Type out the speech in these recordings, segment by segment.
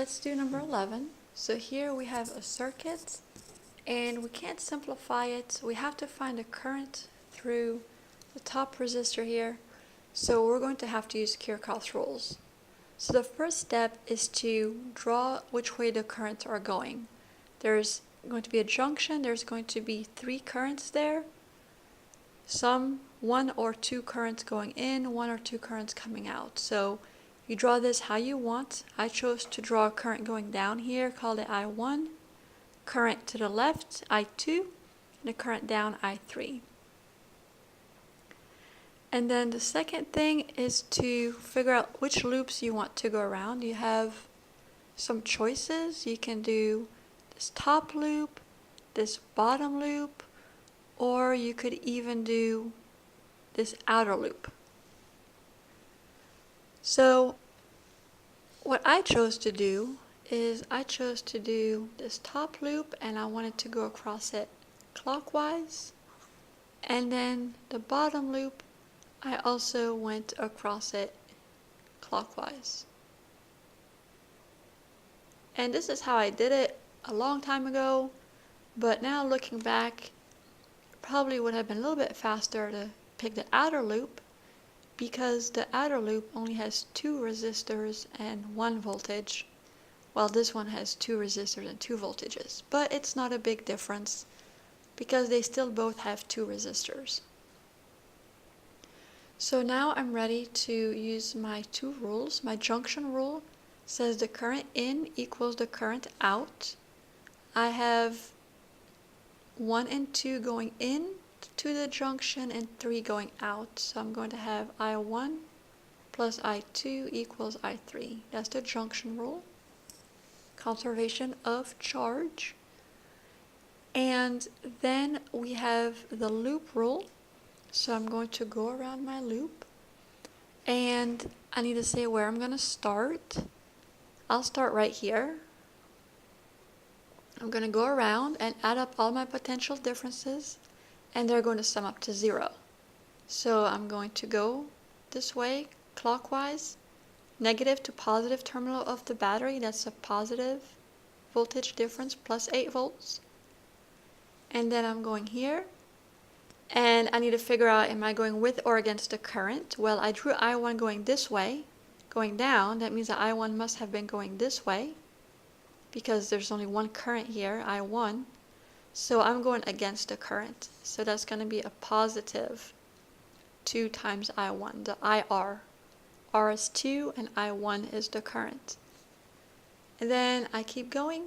let's do number 11. So here we have a circuit, and we can't simplify it. We have to find a current through the top resistor here. So we're going to have to use Kirchhoff's rules. So the first step is to draw which way the currents are going. There's going to be a junction. There's going to be 3 currents there. Some 1 or 2 currents going in, 1 or 2 currents coming out. So you draw this how you want. I chose to draw a current going down here, called it I1, current to the left, I2, and a current down, I3. And then the second thing is to figure out which loops you want to go around. You have some choices. You can do this top loop, this bottom loop, or you could even do this outer loop. So what I chose to do is I chose to do this top loop, and I wanted to go across it clockwise. And then the bottom loop, I also went across it clockwise. And this is how I did it a long time ago, but now looking back, it probably would have been a little bit faster to pick the outer loop, because the outer loop only has 2 resistors and 1 voltage, while this one has 2 resistors and 2 voltages. But it's not a big difference, because they still both have 2 resistors. So now I'm ready to use my 2 rules. My junction rule says the current in equals the current out. I have 1 and 2 going in to the junction and 3 going out. So I'm going to have I1 plus I2 equals I3. That's the junction rule. Conservation of charge. And then we have the loop rule. So I'm going to go around my loop, and I need to say where I'm going to start. I'll start right here. I'm going to go around and add up all my potential differences, and they're going to sum up to 0. So I'm going to go this way clockwise, negative to positive terminal of the battery. That's a positive voltage difference plus 8 volts. And then I'm going here. And I need to figure out, am I going with or against the current? Well, I drew I1 going this way, going down. That means that I1 must have been going this way, because there's only 1 current here, I1. So I'm going against the current. So that's going to be a positive 2 times I1, the IR. R is 2 and I1 is the current. And then I keep going.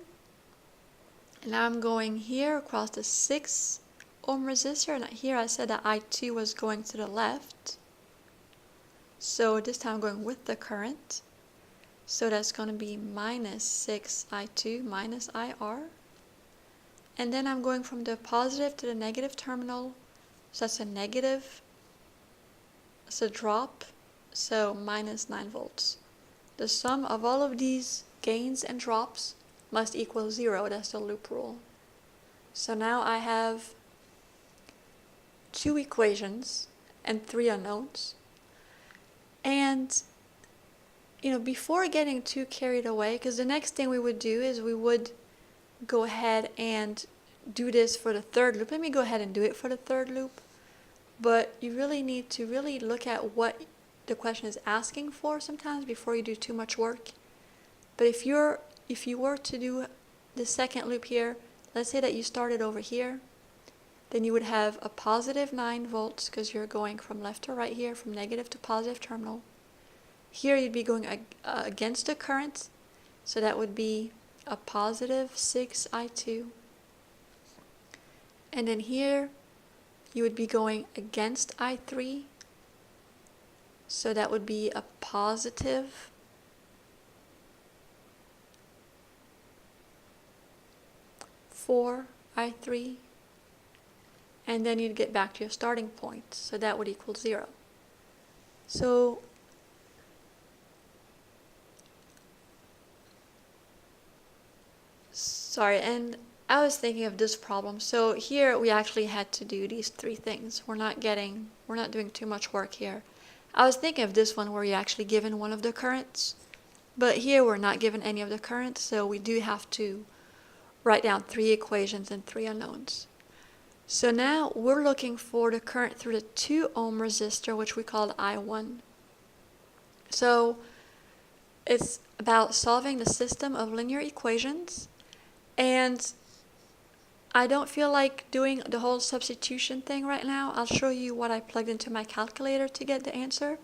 And now I'm going here across the 6 ohm resistor, and here I said that I2 was going to the left. So this time I'm going with the current. So that's going to be minus 6 I2 minus IR. And then I'm going from the positive to the negative terminal. So that's a negative. It's a drop. So minus 9 volts. The sum of all of these gains and drops must equal 0. That's the loop rule. So now I have 2 equations and 3 unknowns. And before getting too carried away, because the next thing we would do is we would go ahead and do this for the 3rd loop. Let me go ahead and do it for the 3rd loop. But you really need to really look at what the question is asking for sometimes before you do too much work. But if you were to do the 2nd loop here, let's say that you started over here, then you would have a positive 9 volts, because you're going from left to right here, from negative to positive terminal. Here you'd be going against the current, so that would be a positive 6 I2. And then here you would be going against I3, so that would be a positive 4 I3. And then you'd get back to your starting point, so that would equal 0. So sorry, and I was thinking of this problem. So here we actually had to do these 3 things. We're not doing too much work here. I was thinking of this one where you're actually given one of the currents, But here we're not given any of the currents, so we do have to write down 3 equations and 3 unknowns. So now we're looking for the current through the 2 ohm resistor, which we called I1. So it's about solving the system of linear equations, and I don't feel like doing the whole substitution thing right now. I'll show you what I plugged into my calculator to get the answer.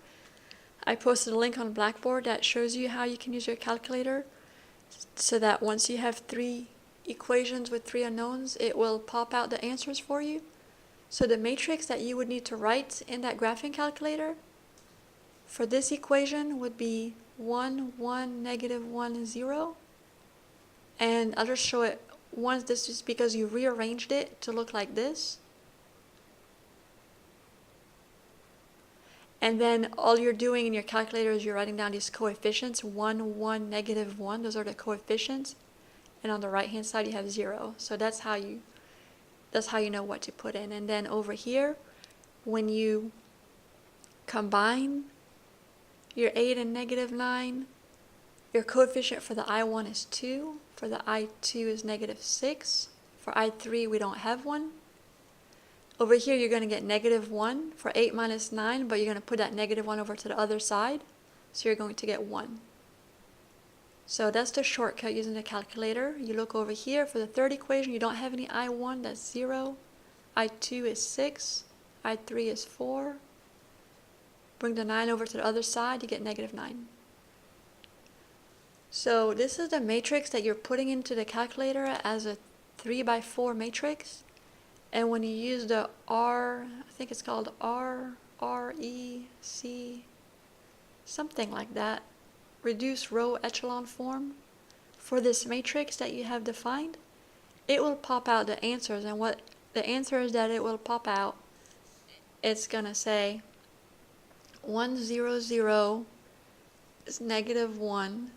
I posted a link on Blackboard that shows you how you can use your calculator so that once you have 3 equations with 3 unknowns, it will pop out the answers for you. So the matrix that you would need to write in that graphing calculator for this equation would be 1, 1, negative 1, 0. And I'll just show it once. This is because you rearranged it to look like this. And then all you're doing in your calculator is you're writing down these coefficients, 1, 1, negative 1. Those are the coefficients. And on the right hand side you have 0. So that's how you know what to put in. And then over here, when you combine your 8 and negative 9, your coefficient for the I1 is 2, for the I2 is negative 6, for I3 we don't have one. Over here you're going to get negative 1 for 8 minus 9, but you're going to put that negative 1 over to the other side, so you're going to get 1. So that's the shortcut using the calculator. You look over here for the third equation, you don't have any I1, that's 0. I2 is 6, I3 is 4. Bring the 9 over to the other side, you get negative 9. So this is the matrix that you're putting into the calculator as a 3 by 4 matrix. And when you use the R, I think it's called REC, something like that, reduced row echelon form, for this matrix that you have defined, it will pop out the answers. And what the answer is that it will pop out, it's going to say 1, 0, 0 is negative 1,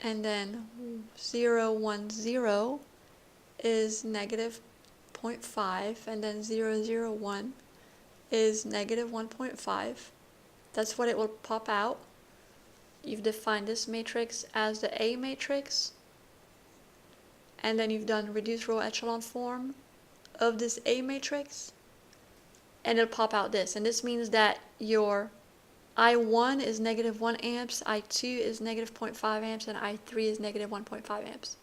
and then 0, 1, 0 is negative 0.5, and then 0, 0, 1 is negative 1.5. That's what it will pop out. You've defined this matrix as the A matrix, and then you've done reduced row echelon form of this A matrix, and it'll pop out this. And this means that your I1 is negative 1 amps, I2 is negative 0.5 amps, and I3 is negative 1.5 amps.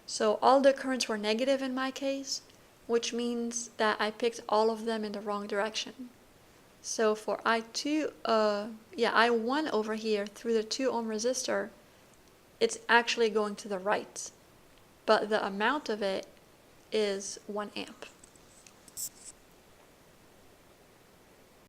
So all the currents were negative in my case, which means that I picked all of them in the wrong direction. So for I1 over here through the 2 ohm resistor, it's actually going to the right, but the amount of it is 1 amp.